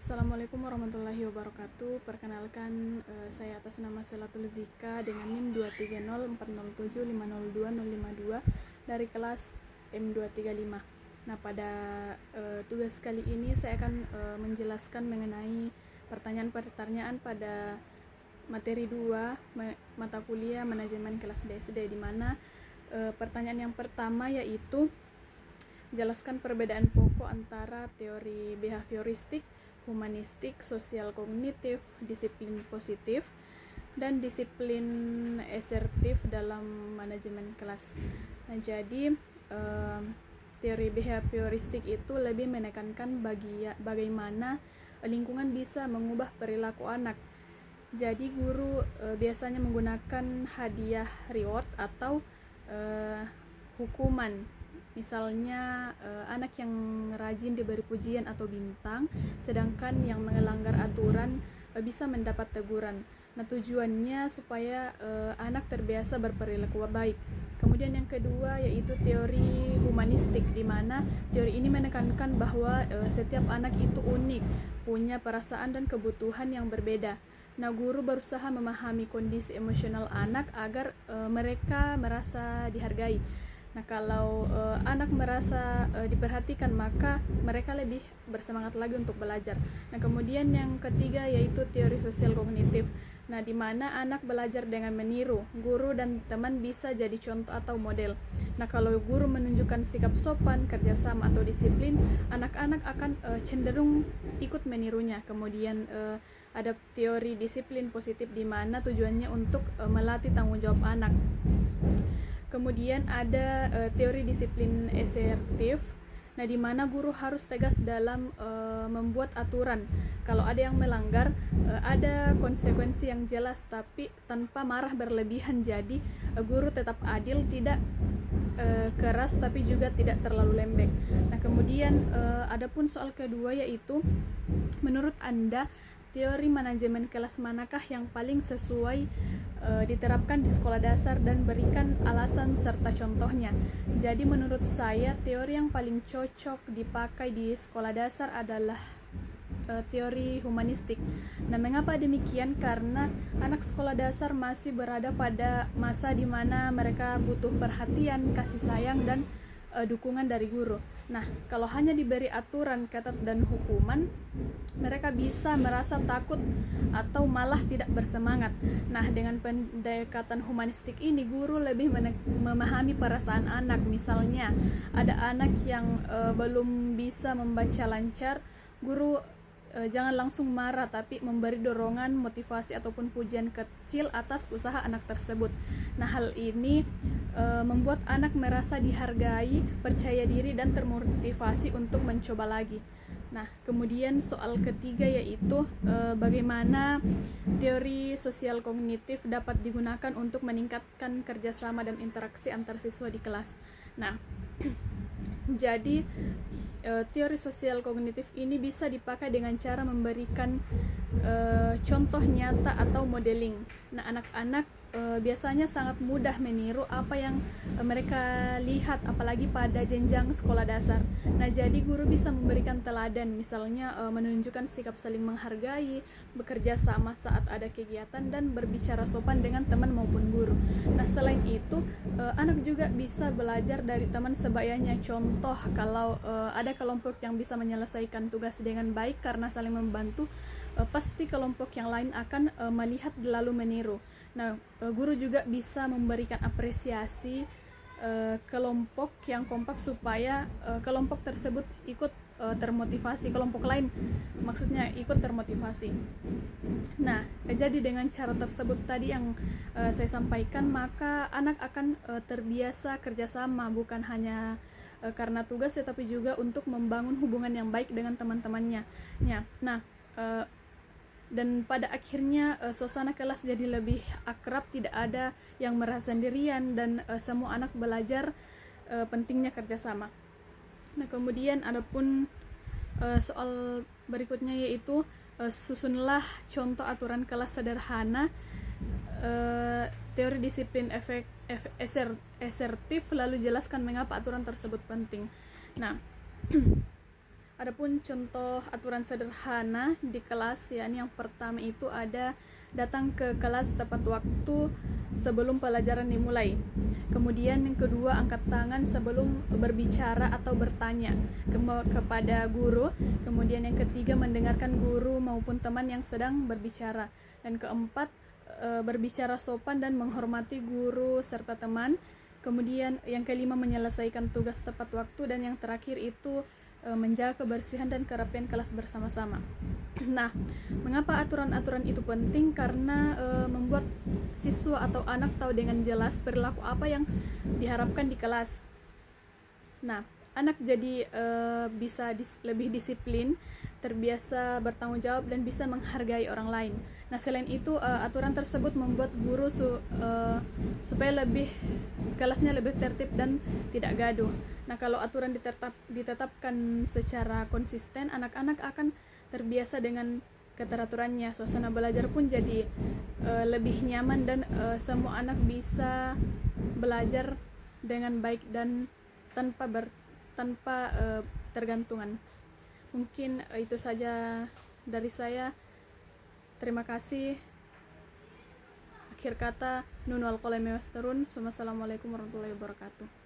Assalamualaikum warahmatullahi wabarakatuh. Perkenalkan, saya atas nama Selatul Zika dengan NIM 23040750252 dari kelas M235. Nah, pada tugas kali ini saya akan menjelaskan mengenai pertanyaan-pertanyaan pada materi 2 mata kuliah manajemen kelas DSD, di mana pertanyaan yang pertama yaitu jelaskan perbedaan pokok antara teori behavioristik, humanistik, sosial kognitif, disiplin positif, dan disiplin asertif dalam manajemen kelas. Nah, jadi teori behavioristik itu lebih menekankan bagaimana lingkungan bisa mengubah perilaku anak. Jadi guru biasanya menggunakan hadiah reward atau hukuman. Misalnya anak yang rajin diberi pujian atau bintang, sedangkan yang melanggar aturan bisa mendapat teguran. Nah, tujuannya supaya anak terbiasa berperilaku baik. Kemudian yang kedua yaitu teori humanistik, di mana teori ini menekankan bahwa setiap anak itu unik, punya perasaan dan kebutuhan yang berbeda. Nah, guru berusaha memahami kondisi emosional anak agar mereka merasa dihargai. Nah, kalau anak merasa diperhatikan, maka mereka lebih bersemangat lagi untuk belajar. Nah, kemudian yang ketiga yaitu teori sosial kognitif. Nah, di mana anak belajar dengan meniru. Guru dan teman bisa jadi contoh atau model. Nah, kalau guru menunjukkan sikap sopan, kerjasama atau disiplin, anak-anak akan cenderung ikut menirunya. Kemudian ada teori disiplin positif, di mana tujuannya untuk melatih tanggung jawab anak. Kemudian ada teori disiplin asertif, nah di mana guru harus tegas dalam membuat aturan. Kalau ada yang melanggar, ada konsekuensi yang jelas tapi tanpa marah berlebihan. Jadi guru tetap adil, tidak keras tapi juga tidak terlalu lembek. Nah, kemudian adapun soal kedua yaitu menurut Anda teori manajemen kelas manakah yang paling sesuai diterapkan di sekolah dasar, dan berikan alasan serta contohnya. Jadi menurut saya teori yang paling cocok dipakai di sekolah dasar adalah teori humanistik. Nah, mengapa demikian? Karena anak sekolah dasar masih berada pada masa di mana mereka butuh perhatian, kasih sayang, dan dukungan dari guru. Nah, kalau hanya diberi aturan, ketat, dan hukuman, mereka bisa merasa takut atau malah tidak bersemangat. Nah, dengan pendekatan humanistik ini, guru lebih memahami perasaan anak. Misalnya, ada anak yang belum bisa membaca lancar, guru jangan langsung marah, tapi memberi dorongan, motivasi, ataupun pujian kecil atas usaha anak tersebut. Nah, hal ini membuat anak merasa dihargai, percaya diri, dan termotivasi untuk mencoba lagi. Nah, kemudian soal ketiga yaitu bagaimana teori sosial kognitif dapat digunakan untuk meningkatkan kerjasama dan interaksi antar siswa di kelas. Nah, jadi teori sosial kognitif ini bisa dipakai dengan cara memberikan contoh nyata atau modeling. Nah, anak-anak biasanya sangat mudah meniru apa yang mereka lihat, apalagi pada jenjang sekolah dasar. Nah, jadi guru bisa memberikan teladan, misalnya menunjukkan sikap saling menghargai, bekerja sama saat ada kegiatan, dan berbicara sopan dengan teman maupun guru. Nah, selain itu anak juga bisa belajar dari teman sebayanya. Contoh, kalau ada kelompok yang bisa menyelesaikan tugas dengan baik karena saling membantu, pasti kelompok yang lain akan melihat lalu meniru. Nah, guru juga bisa memberikan apresiasi kelompok yang kompak supaya kelompok tersebut ikut termotivasi, kelompok lain maksudnya ikut termotivasi. Nah, jadi dengan cara tersebut tadi yang saya sampaikan, maka anak akan terbiasa kerjasama, bukan hanya karena tugas, tetapi juga untuk membangun hubungan yang baik dengan teman-temannya. Nah, dan pada akhirnya suasana kelas jadi lebih akrab, tidak ada yang merasa sendirian, dan semua anak belajar pentingnya kerjasama. Nah, kemudian adapun soal berikutnya yaitu susunlah contoh aturan kelas sederhana, teori disiplin asertif, lalu jelaskan mengapa aturan tersebut penting. Nah, Adapun contoh aturan sederhana di kelas, yakni yang pertama itu ada datang ke kelas tepat waktu sebelum pelajaran dimulai. Kemudian yang kedua, angkat tangan sebelum berbicara atau bertanya kepada guru. Kemudian yang ketiga, mendengarkan guru maupun teman yang sedang berbicara. Dan keempat, berbicara sopan dan menghormati guru serta teman. Kemudian yang kelima, menyelesaikan tugas tepat waktu. Dan yang terakhir itu menjaga kebersihan dan kerapian kelas bersama-sama. Nah, mengapa aturan-aturan itu penting? Karena membuat siswa atau anak tahu dengan jelas perilaku apa yang diharapkan di kelas. Nah, anak jadi bisa lebih disiplin, terbiasa bertanggung jawab, dan bisa menghargai orang lain. Nah, selain itu aturan tersebut membuat guru supaya kelasnya lebih tertib dan tidak gaduh. Nah, kalau aturan ditetapkan secara konsisten, anak-anak akan terbiasa dengan keteraturannya. Suasana belajar pun jadi lebih nyaman dan semua anak bisa belajar dengan baik dan tanpa tergantungan. Mungkin itu saja dari saya. Terima kasih. Akhir kata, nun wal qalami wasturun. Wassalamualaikum warahmatullahi wabarakatuh.